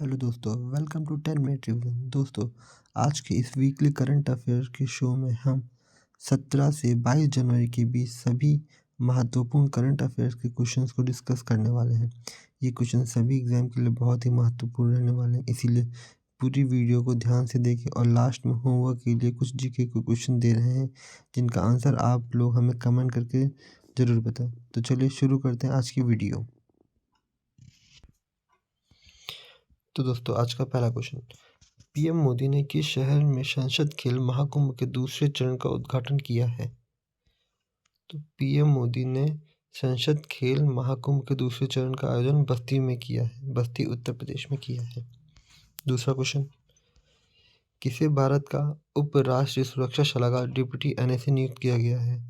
Hello दोस्तों, welcome to 10 minute revision. दोस्तों, आज के इस वीकली करंट अफेयर के शो में हम 17 से 22 जनवरी के बीच सभी महत्वपूर्ण करंट अफेयर्स के क्वेश्चंस को डिस्कस करने वाले हैं। ये क्वेश्चन सभी एग्जाम के लिए बहुत ही महत्वपूर्ण रहने वाले हैं, इसीलिए पूरी वीडियो को ध्यान से देखें। और लास्ट में होमवर्क के लिए कुछ जीके के क्वेश्चन दे रहे हैं, जिनका आंसर आप लोग हमें कमेंट करके ज़रूर बताएं। तो चलिए शुरू करते हैं आज की वीडियो। तो दोस्तों, आज का पहला क्वेश्चन, पीएम मोदी ने किस शहर में संसद खेल महाकुंभ के दूसरे चरण का उद्घाटन किया है? तो पीएम मोदी ने संसद खेल महाकुंभ के दूसरे चरण का आयोजन बस्ती में किया है, बस्ती उत्तर प्रदेश में किया है। दूसरा क्वेश्चन, किसे भारत का उप राष्ट्रीय सुरक्षा सलाहकार डिप्टी एनएसए नियुक्त किया गया है?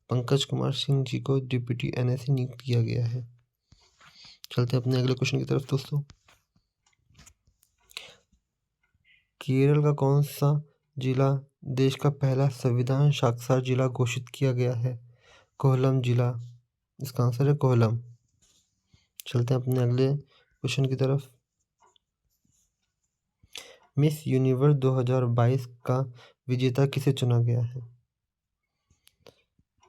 पंकज कुमार सिंह जी को डिप्टी एनएसए नियुक्त किया गया है। चलते हैं अपने अगले क्वेश्चन की तरफ। दोस्तों, केरल का कौन सा जिला देश का पहला संविधान साक्षर जिला घोषित किया गया है? कोल्लम जिला, इसका आंसर है कोल्लम। चलते हैं अपने अगले क्वेश्चन की तरफ। मिस यूनिवर्स 2022 का विजेता किसे चुना गया है?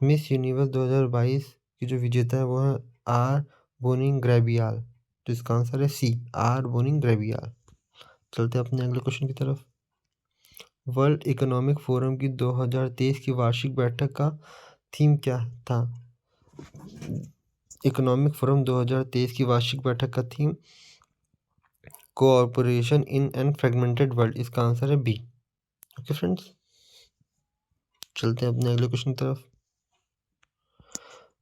मिस यूनिवर्स 2022 की जो विजेता है वो है आर बोनिंग ग्रेबियाल। तो इसका आंसर है सी, आर बोनिंग ग्रेबियाल। चलते हैं अपने अगले क्वेश्चन की तरफ। वर्ल्ड इकोनॉमिक फोरम की 2023 की वार्षिक बैठक का थीम क्या था? इकोनॉमिक फोरम 2023 की वार्षिक बैठक का theme cooperation in an fragmented world. इसका आंसर है बी। ओके फ्रेंड्स, चलते हैं अपने अगले क्वेश्चन की तरफ।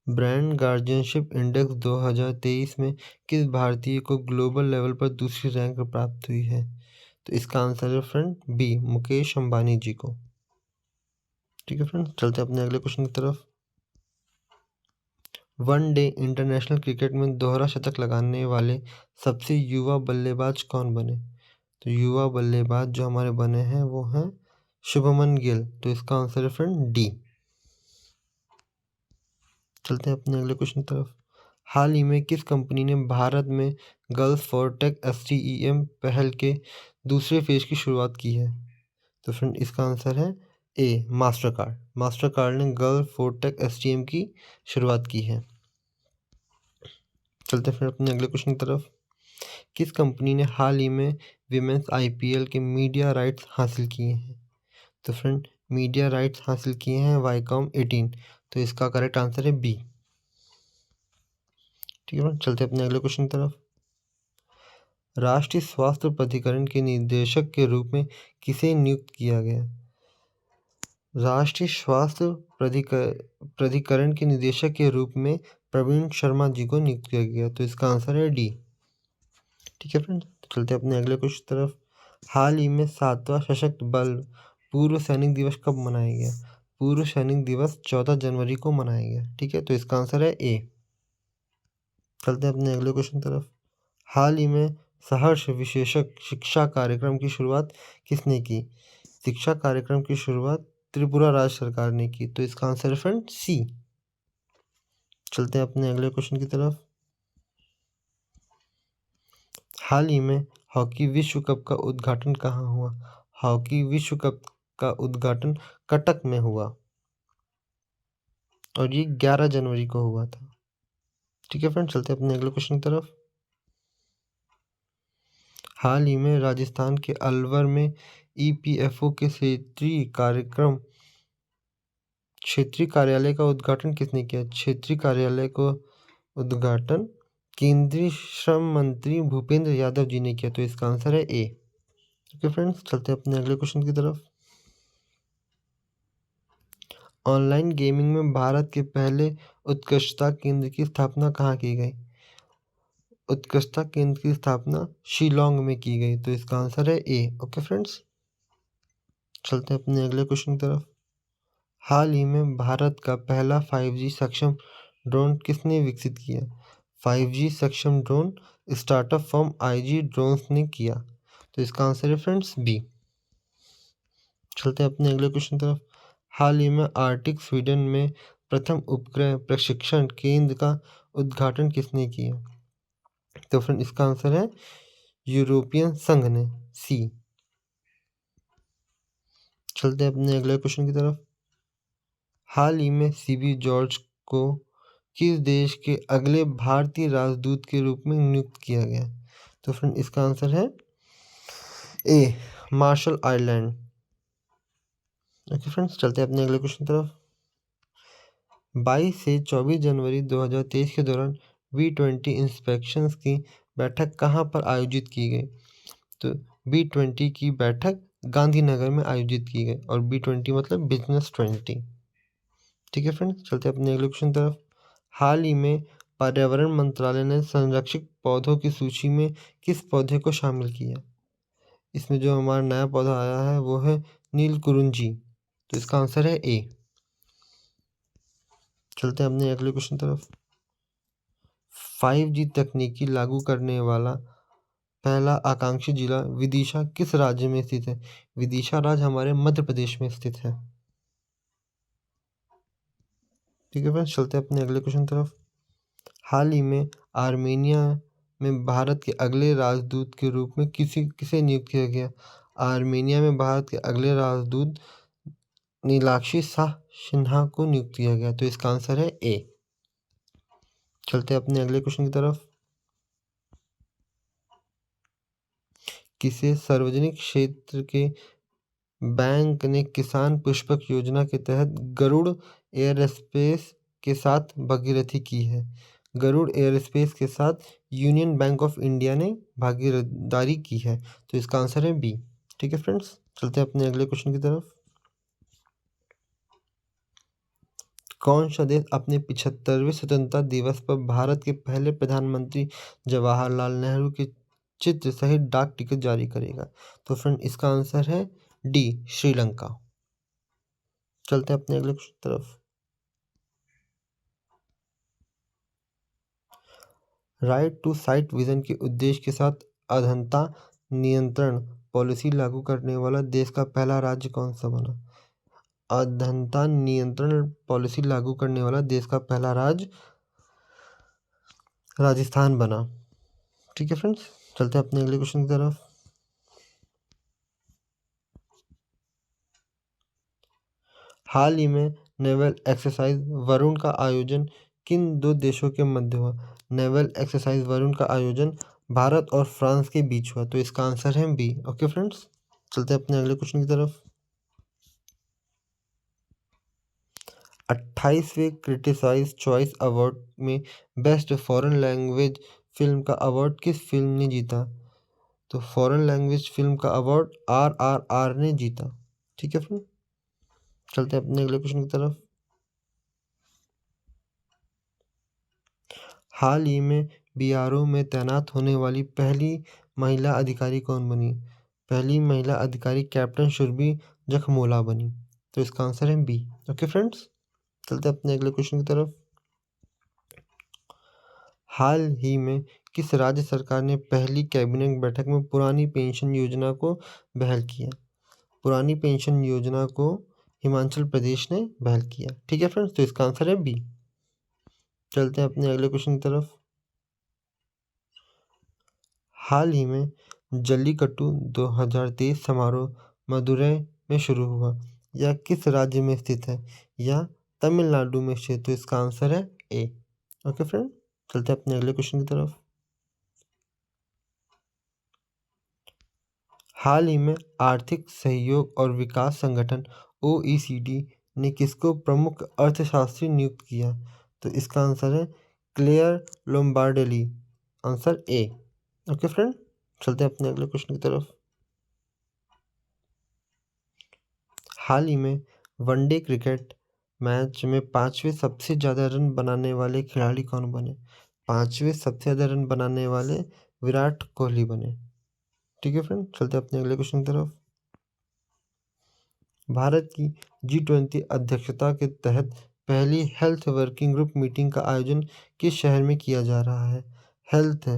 ब्रांड गार्जियनशिप इंडेक्स 2023 में किस भारतीय को ग्लोबल लेवल पर दूसरी रैंक प्राप्त हुई है? तो इसका आंसर है फ्रेंड बी, मुकेश अंबानी जी को। ठीक है फ्रेंड, चलते हैं अपने अगले क्वेश्चन की तरफ। वनडे इंटरनेशनल क्रिकेट में दोहरा शतक लगाने वाले सबसे युवा बल्लेबाज कौन बने? तो युवा बल्लेबाज जो हमारे बने हैं वो हैं शुभमन गिल। तो इसका आंसर है फ्रेंड डी। चलते हैं अपने अगले क्वेश्चन की तरफ। हाल ही में किस कंपनी ने भारत में गर्ल्स फॉर टेक STEM पहल के दूसरे फेज की शुरुआत की है? तो फ्रेंड इसका आंसर है ए, मास्टर कार्ड। मास्टर कार्ड ने गर्ल फॉर टेक STEM की शुरुआत की है। चलते हैं फिर अपने अगले क्वेश्चन की तरफ। किस कंपनी ने हाल ही में विमेंस IPL के मीडिया राइट्स हासिल किए हैं? तो फ्रेंड मीडिया राइट्स हासिल किए हैं वाईकॉम 18। तो इसका करेक्ट आंसर है बी। ठीक है फ्रेंड, चलते हैं अपने अगले क्वेश्चन की तरफ। राष्ट्रीय स्वास्थ्य प्राधिकरण के निदेशक के रूप में किसे नियुक्त किया गया? राष्ट्रीय स्वास्थ्य प्राधिकरण के निदेशक के रूप में प्रवीण शर्मा जी को नियुक्त किया गया। तो इसका आंसर है डी। ठीक है फ्रेंड, चलते हैं अपने अगले क्वेश्चन की तरफ। हाल ही में 7वां सशस्त्र बल पूर्व सैनिक दिवस कब मनाया गया? पूर्व सैनिक दिवस 14 जनवरी को मनाया गया। ठीक है, तो इसका आंसर है ए। चलते हैं अपने अगले क्वेश्चन की तरफ। हाल ही में सहर्ष विशेषक शिक्षा कार्यक्रम की शुरुआत किसने की? शिक्षा कार्यक्रम की शुरुआत त्रिपुरा राज्य सरकार ने की। तो इसका आंसर है फ्रेंड सी। चलते हैं अपने अगले क्वेश्चन की तरफ। हाल ही में हॉकी विश्व कप का उद्घाटन कहाँ हुआ? हॉकी विश्व कप का उद्घाटन कटक में हुआ और ये 11 जनवरी को हुआ था। ठीक है फ्रेंड, चलते हैं अपने अगले क्वेश्चन की तरफ। हाल ही में राजस्थान के अलवर में EPFO के क्षेत्रीय कार्यालय का उद्घाटन किसने किया? क्षेत्रीय कार्यालय को उद्घाटन केंद्रीय श्रम मंत्री भूपेंद्र यादव जी ने किया। तो इसका आंसर है ए। ओके फ्रेंड्स, चलते हैं अपने अगले क्वेश्चन की तरफ। ऑनलाइन गेमिंग में भारत के पहले उत्कृष्टता केंद्र की स्थापना कहाँ की गई? उत्कृष्टता केंद्र की स्थापना शिलोंग में की गई। तो इसका आंसर है ए। ओके फ्रेंड्स, चलते हैं अपने अगले क्वेश्चन की तरफ। हाल ही में भारत का पहला 5G सक्षम ड्रोन किसने विकसित किया? 5G सक्षम drone startup firm IG drones ने किया। तो इसका आंसर है फ्रेंड्स बी। चलते हैं अपने अगले क्वेश्चन की तरफ। हाल ही में आर्टिक स्वीडन में प्रथम उपग्रह प्रशिक्षण केंद्र का उद्घाटन किसने किया? तो फ्रेंड इसका आंसर है यूरोपियन संघ ने? सी। चलते हैं अपने अगले क्वेश्चन की तरफ। हाल ही में सीबी जॉर्ज को किस देश के अगले भारतीय राजदूत के रूप में नियुक्त किया गया? तो फ्रेंड इसका आंसर है ए, मार्शल आइलैंड। ओके फ्रेंड्स, चलते हैं अपने अगले क्वेश्चन की तरफ। 22 से 24 जनवरी 2023 के दौरान B20 इंस्पेक्शंस की बैठक कहाँ पर आयोजित की गई? तो B20 की बैठक गांधीनगर में आयोजित की गई, और B20 मतलब बिजनेस 20। ठीक है फ्रेंड्स, चलते हैं अपने अगले क्वेश्चन तरफ। हाल ही में पर्यावरण मंत्रालय ने संरक्षित पौधों की सूची में किस पौधे को शामिल किया? इसमें जो हमारा नया पौधा आया है वो है नीलकुरुंजी। तो इसका आंसर है ए। चलते हैं अपने अगले क्वेश्चन तरफ। 5G तकनीकी लागू करने वाला पहला आकांक्षी जिला विदिशा किस राज्य में स्थित है? विदिशा राज्य हमारे मध्य प्रदेश में स्थित है। ठीक है फ्रेंड्स, चलते हैं अपने अगले क्वेश्चन तरफ। हाल ही में आर्मेनिया में भारत के अगले राजदूत के रूप में किसे नियुक्त किया गया? आर्मेनिया में भारत के अगले राजदूत नीलाक्षी शाह सिन्हा को नियुक्त किया गया। तो इसका आंसर है ए। चलते हैं अपने अगले क्वेश्चन की तरफ। किसे सार्वजनिक क्षेत्र के बैंक ने किसान पुष्पक योजना के तहत गरुड़ एयरस्पेस के साथ भागीरथी की है? गरुड़ एयरस्पेस के साथ यूनियन बैंक ऑफ इंडिया ने भागीदारी की है। तो इसका आंसर है बी। ठीक है फ्रेंड्स, चलते हैं अपने अगले क्वेश्चन की तरफ। कौन सा देश अपने 75वें स्वतंत्रता दिवस पर भारत के पहले प्रधानमंत्री जवाहरलाल नेहरू के चित्र सहित डाक टिकट जारी करेगा? तो फ्रेंड इसका आंसर है डी, श्रीलंका। चलते हैं अपने अगले क्वेश्चन की तरफ। राइट टू साइट विजन के उद्देश्य के साथ अधंता नियंत्रण पॉलिसी लागू करने वाला देश का पहला राज्य कौन सा बना? अधंता नियंत्रण पॉलिसी लागू करने वाला देश का पहला राज्य राजस्थान बना। ठीक है फ्रेंड्स, चलते हैं अपने अगले क्वेश्चन की तरफ। हाल ही में नेवल एक्सरसाइज वरुण का आयोजन किन दो देशों के मध्य हुआ? नेवल एक्सरसाइज वरुण का आयोजन भारत और फ्रांस के बीच हुआ। तो इसका आंसर है बी। ओके फ्रेंड्स, चलते हैं अपने अगले क्वेश्चन की तरफ। 28वें क्रिटिसाइज चॉइस अवार्ड में बेस्ट फॉरेन लैंग्वेज फिल्म का अवार्ड किस फिल्म ने जीता? तो फॉरेन लैंग्वेज फिल्म का अवार्ड RRR ने जीता। ठीक है फ्रेंड, चलते हैं अपने अगले क्वेश्चन की तरफ। हाल ही में BRO में तैनात होने वाली पहली महिला अधिकारी कौन बनी? पहली महिला अधिकारी कैप्टन शुरभी जखमोला बनी। तो इसका आंसर है बी। ओके फ्रेंड्स, चलते हैं अपने अगले क्वेश्चन की तरफ। हाल ही में किस राज्य सरकार ने पहली कैबिनेट बैठक में पुरानी पेंशन योजना को बहाल किया? पुरानी पेंशन योजना को हिमाचल प्रदेश ने बहाल किया। ठीक है फ्रेंड्स, तो इसका आंसर है बी। चलते हैं अपने अगले क्वेश्चन की तरफ। हाल ही में जल्लीकट्टू 2023 समारोह मदुरै में शुरू हुआ। यह किस राज्य में स्थित है? या तमिलनाडु में स्थित? तो इसका आंसर है ए। ओके फ्रेंड, चलते हैं अपने अगले क्वेश्चन की तरफ। हाल ही में आर्थिक सहयोग और विकास संगठन OECD ने किसको प्रमुख अर्थशास्त्री नियुक्त किया? तो इसका आंसर है Claire Lombardelli. Answer A. Okay friend, चलते हैं अपने अगले क्वेश्चन की तरफ। हाल ही में वनडे क्रिकेट मैच में 5वें सबसे ज़्यादा रन बनाने वाले खिलाड़ी कौन बने? 5वें सबसे ज़्यादा रन बनाने वाले विराट कोहली बने। ठीक है फ्रेंड, चलते हैं अपने अगले क्वेश्चन की तरफ। भारत की G20 अध्यक्षता के तहत पहली हेल्थ वर्किंग ग्रुप मीटिंग का आयोजन किस शहर में किया जा रहा है? हेल्थ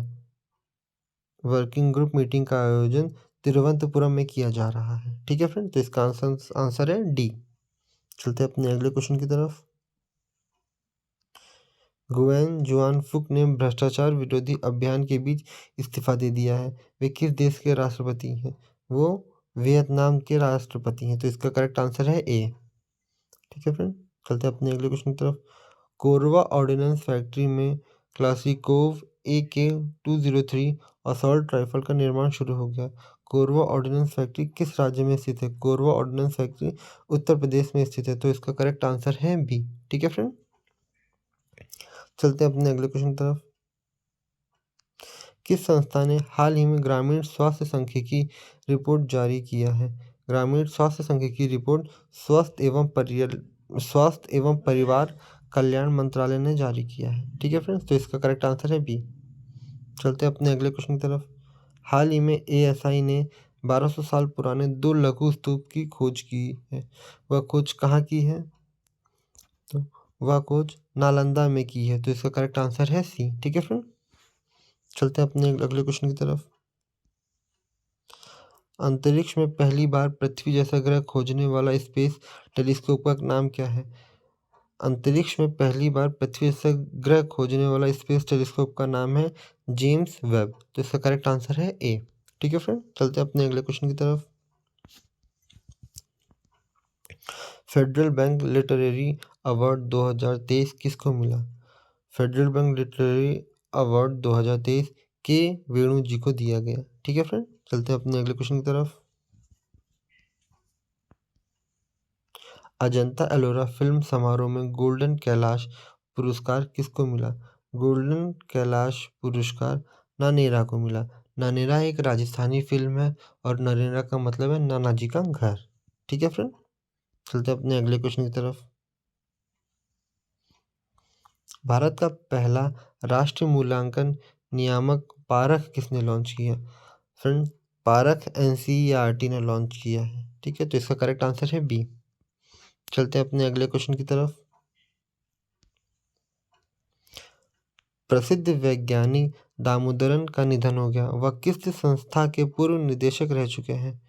वर्किंग ग्रुप मीटिंग का आयोजन तिरुवनंतपुरम में किया जा रहा है। ठीक है फ्रेंड, तो इसका आंसर है डी। चलते हैं अपने अगले क्वेश्चन की तरफ। गुवेन जुआन फुक ने भ्रष्टाचार विरोधी अभियान के बीच इस्तीफा दे दिया है। वे किस देश के राष्ट्रपति हैं? वो वियतनाम के राष्ट्रपति हैं। तो इसका करेक्ट आंसर है ए। ठीक है फ्रेंड, चलते हैं अपने अगले क्वेश्चन की तरफ। कोरबा ऑर्डिनेंस फैक्ट्री में क्लासिकोव AK-203 असॉल्ट राइफल का निर्माण शुरू हो गया। कोरबा ऑर्डिनेंस फैक्ट्री किस राज्य में स्थित है? कोरबा ऑर्डिनेंस फैक्ट्री उत्तर प्रदेश में स्थित है। तो इसका करेक्ट आंसर है बी। ठीक है फ्रेंड, चलते हैं अपने अगले क्वेश्चन की तरफ। किस संस्था ने हाल ही में ग्रामीण स्वास्थ्य सांख्यिकी रिपोर्ट जारी किया है? ग्रामीण स्वास्थ्य सांख्यिकी रिपोर्ट स्वास्थ्य एवं परिवार कल्याण मंत्रालय ने जारी किया है। ठीक है फ्रेंड्स, तो इसका करेक्ट आंसर है बी। चलते हैं अपने अगले क्वेश्चन की तरफ। हाल ही में ASI ने 1200 साल पुराने 2 लघु स्तूप की खोज की है। वह खोज कहाँ की है? तो वह खोज नालंदा में की है। तो इसका करेक्ट आंसर है सी। ठीक है फ्रेंड, चलते हैं अपने अगले क्वेश्चन की तरफ। अंतरिक्ष में पहली बार पृथ्वी जैसा ग्रह खोजने वाला स्पेस टेलीस्कोप का नाम क्या है? अंतरिक्ष में पहली बार पृथ्वी जैसा ग्रह खोजने वाला स्पेस टेलीस्कोप का नाम है जेम्स वेब। तो इसका करेक्ट आंसर है ए। ठीक है फ्रेंड, चलते हैं अपने अगले क्वेश्चन की तरफ। फेडरल बैंक लिटरेरी अवार्ड 2023 किसको मिला? फेडरल बैंक लिटरेरी अवार्ड 2023 के वेणु जी को दिया गया। ठीक है फ्रेंड, चलते हैं अपने अगले क्वेश्चन की तरफ। अजंता एलोरा फिल्म समारोह में गोल्डन कैलाश पुरस्कार किसको मिला? गोल्डन कैलाश पुरस्कार नानेरा को मिला। नानेरा एक राजस्थानी फिल्म है और नरेरा का मतलब है नाना जी का घर। ठीक है फ्रेंड, चलते हैं अपने अगले क्वेश्चन की तरफ। भारत का पहला राष्ट्रीय मूल्यांकन नियामक पारख किसने लॉन्च किया? फ्रेंड, पारख NCERT ने लॉन्च किया है। ठीक है, तो इसका करेक्ट आंसर है बी। चलते हैं अपने अगले क्वेश्चन की तरफ। प्रसिद्ध वैज्ञानिक दामोदरन का निधन हो गया। वह किस संस्था के पूर्व निदेशक रह चुके हैं?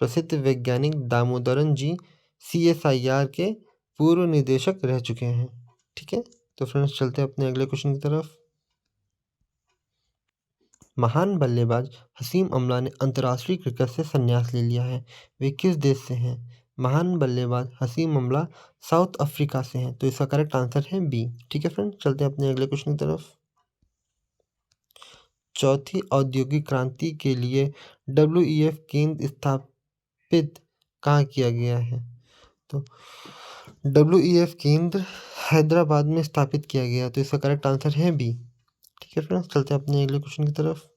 प्रसिद्ध वैज्ञानिक दामोदरन जी CSIR के पूर्व निदेशक रह चुके हैं। ठीक है, तो फ्रेंड्स चलते हैं अपने अगले क्वेश्चन की तरफ। महान बल्लेबाज हसीम अमला ने अंतर्राष्ट्रीय क्रिकेट से संन्यास ले लिया है। वे किस देश से हैं? महान बल्लेबाज हसीम अमला साउथ अफ्रीका से हैं। तो इसका करेक्ट आंसर है बी। ठीक है फ्रेंड, चलते हैं अपने अगले क्वेश्चन की तरफ। चौथी औद्योगिक क्रांति के लिए WEF केंद्र स्थापित कहाँ किया गया है? तो WEF केंद्र हैदराबाद में स्थापित किया गया। तो इसका करेक्ट आंसर है बी। ठीक है फ्रेंड्स, चलते हैं अपने अगले क्वेश्चन की तरफ।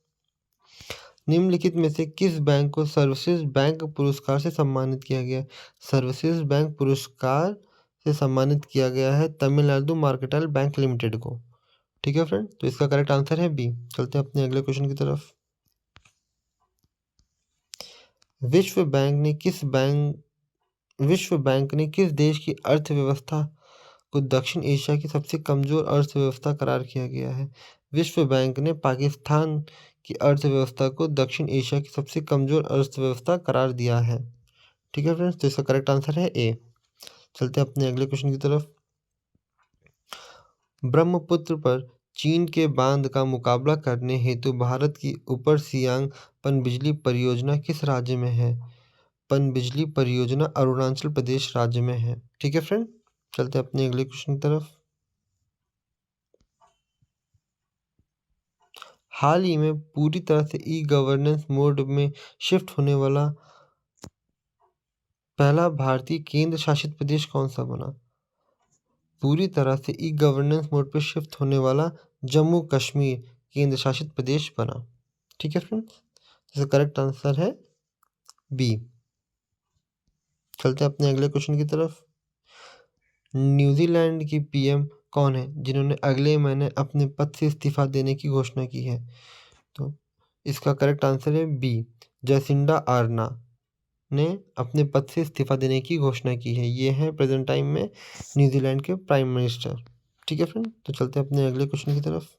निम्नलिखित में से किस बैंक को सर्वश्रेष्ठ बैंक पुरस्कार से सम्मानित किया गया? सर्वश्रेष्ठ बैंक पुरस्कार से सम्मानित किया गया है तमिलनाडु मर्केंटाइल बैंक लिमिटेड को। ठीक है फ्रेंड, तो इसका करेक्ट आंसर है बी। चलते हैं अपने अगले क्वेश्चन की तरफ। विश्व बैंक ने किस देश की अर्थव्यवस्था को दक्षिण एशिया की सबसे कमजोर अर्थव्यवस्था करार किया गया है? विश्व बैंक ने पाकिस्तान की अर्थव्यवस्था को दक्षिण एशिया की सबसे कमजोर अर्थव्यवस्था करार दिया है। ठीक है फ्रेंड्स, तो इसका करेक्ट आंसर है ए। चलते हैं अपने अगले क्वेश्चन की तरफ। ब्रह्मपुत्र पर चीन के बांध का मुकाबला करने हेतु भारत की ऊपर सियांग पनबिजली परियोजना किस राज्य में है? पनबिजली परियोजना अरुणाचल प्रदेश राज्य में है। ठीक है फ्रेंड, चलते हैं अपने अगले क्वेश्चन की तरफ। हाल ही में पूरी तरह से ई-गवर्नेंस मोड में शिफ्ट होने वाला पहला भारतीय केंद्र शासित प्रदेश कौन सा बना? पूरी तरह से ई-गवर्नेंस मोड पर शिफ्ट होने वाला जम्मू कश्मीर केंद्र शासित प्रदेश बना। ठीक है फ्रेंड्स, इसका करेक्ट आंसर है बी। चलते हैं अपने अगले क्वेश्चन की तरफ। न्यूजीलैंड की PM कौन है जिन्होंने अगले महीने अपने पद से इस्तीफा देने की घोषणा की है? तो इसका करेक्ट आंसर है बी। जैसिंडा आर्ना ने अपने पद से इस्तीफा देने की घोषणा की है। ये हैं प्रेजेंट टाइम में न्यूजीलैंड के प्राइम मिनिस्टर। ठीक है फ्रेंड, तो चलते हैं अपने अगले क्वेश्चन की तरफ।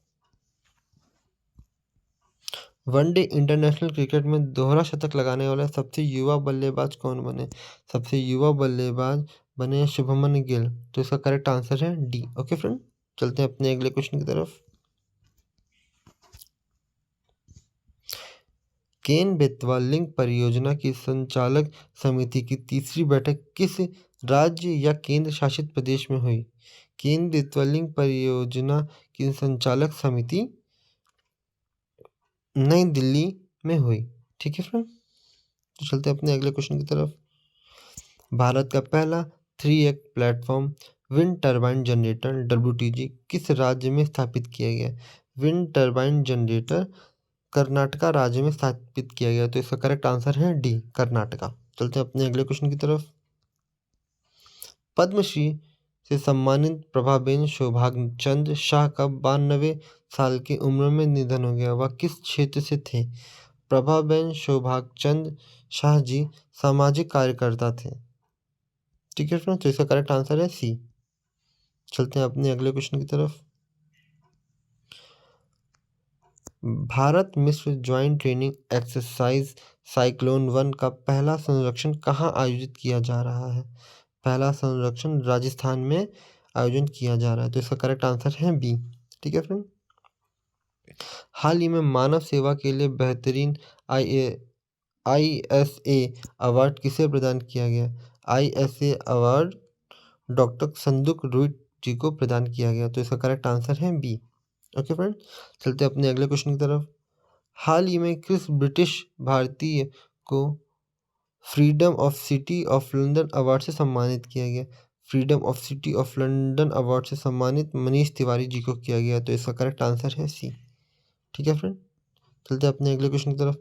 वनडे इंटरनेशनल क्रिकेट में दोहरा शतक लगाने वाला सबसे युवा बल्लेबाज कौन बने? सबसे युवा बल्लेबाज बने शुभमन गिल। तो इसका करेक्ट आंसर है डी। ओके फ्रेंड, चलते हैं अपने अगले क्वेश्चन की तरफ। केन बेतवा लिंक परियोजना की संचालक समिति की तीसरी बैठक किस राज्य या केंद्र शासित प्रदेश में हुई? केन बेतवा लिंक परियोजना की संचालक समिति नई दिल्ली में हुई। ठीक है फ्रेंड, तो चलते हैं अपने अगले क्वेश्चन की तरफ। भारत का पहला 3 act platform wind turbine generator WTG किस राज्य में स्थापित किया गया? विंड टर्बाइन जनरेटर कर्नाटका राज्य में स्थापित किया गया, तो इसका करेक्ट आंसर है डी, कर्नाटका। चलते हैं अपने अगले क्वेश्चन की तरफ। पद्मश्री से सम्मानित प्रभाबेन सौभाग्यचंद शाह का 92 साल की उम्र में निधन हो गया। वह किस क्षेत्र से थे? प्रभाबेन सौभाग्यचंद शाह जी सामाजिक कार्यकर्ता थे। ठीक है फ्रेंड, तो इसका करेक्ट आंसर है सी। चलते हैं अपने अगले क्वेश्चन की तरफ। भारत मिस्र ज्वाइंट ट्रेनिंग एक्सरसाइज साइक्लोन 1 का पहला संरक्षण कहाँ आयोजित किया जा रहा है? पहला संरक्षण राजस्थान में आयोजन किया जा रहा है, तो इसका करेक्ट आंसर है बी। ठीक है फ्रेंड, हाल ही में मानव सेवा के लिए बेहतरीन ISA अवार्ड किसे प्रदान किया गया? ISA अवार्ड डॉक्टर संदुक रुइट जी को प्रदान किया गया, तो इसका करेक्ट आंसर है बी। ओके फ्रेंड, चलते अपने अगले क्वेश्चन की तरफ। हाल ही में किस ब्रिटिश भारतीय को freedom of city of London award से सम्मानित किया गया? Freedom of city of London award से सम्मानित मनीष तिवारी जी को किया गया, तो इसका करेक्ट आंसर है सी। ठीक है फ्रेंड, चलते अपने अगले क्वेश्चन की तरफ।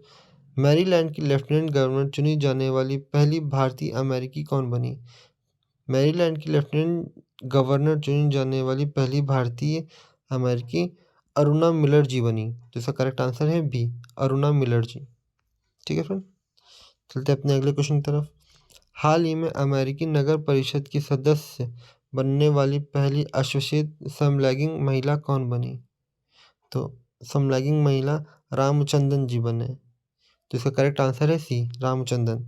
मैरीलैंड की लेफ्टिनेंट गवर्नर चुनी जाने वाली पहली भारतीय अमेरिकी कौन बनी? मैरीलैंड की लेफ्टिनेंट गवर्नर चुनी जाने वाली पहली भारतीय अमेरिकी अरुणा मिलर जी बनी, तो इसका करेक्ट आंसर है बी, अरुणा मिलर जी। ठीक है फ्रेंड, चलते अपने अगले क्वेश्चन की तरफ। हाल ही में अमेरिकी नगर परिषद की सदस्य बनने वाली पहली अश्वेत समलैंगिक महिला कौन बनी? तो समलैंगिक महिला रामचंदन जी बने, तो इसका करेक्ट आंसर है सी, रामचंदन।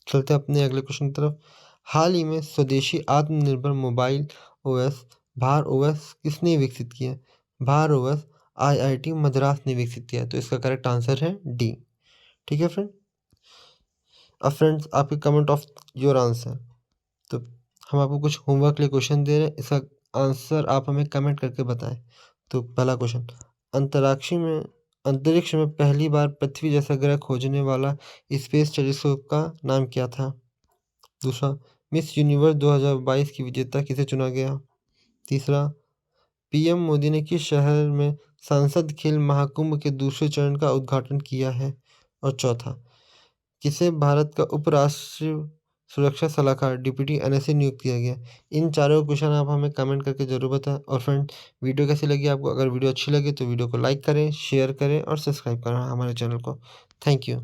चलते अपने अगले क्वेश्चन की तरफ। हाल ही में स्वदेशी आत्मनिर्भर मोबाइल OS भार OS किसने विकसित किया? भार OS IIT मद्रास ने विकसित किया, तो इसका करेक्ट आंसर है डी। ठीक है फ्रेंड, अब फ्रेंड्स आपके कमेंट ऑफ योर आंसर, तो हम आपको कुछ होमवर्क के लिए क्वेश्चन दे रहे हैं, इसका आंसर आप हमें कमेंट करके बताएं। तो पहला क्वेश्चन, अंतरिक्ष में पहली बार पृथ्वी जैसा ग्रह खोजने वाला स्पेस टेलीस्कोप का नाम क्या था? दूसरा, मिस यूनिवर्स 2022 की विजेता किसे चुना गया? तीसरा, PM मोदी ने किस शहर में सांसद खेल महाकुंभ के दूसरे चरण का उद्घाटन किया है? और चौथा, किसे भारत का उपराष्ट्रीय सुरक्षा सलाहकार डिप्टी NSA नियुक्त किया गया? इन चारों क्वेश्चन आप हमें कमेंट करके जरूर बताएं। और फ्रेंड, वीडियो कैसी लगी आपको? अगर वीडियो अच्छी लगे तो वीडियो को लाइक करें, शेयर करें और सब्सक्राइब करें हमारे चैनल को। Thank you.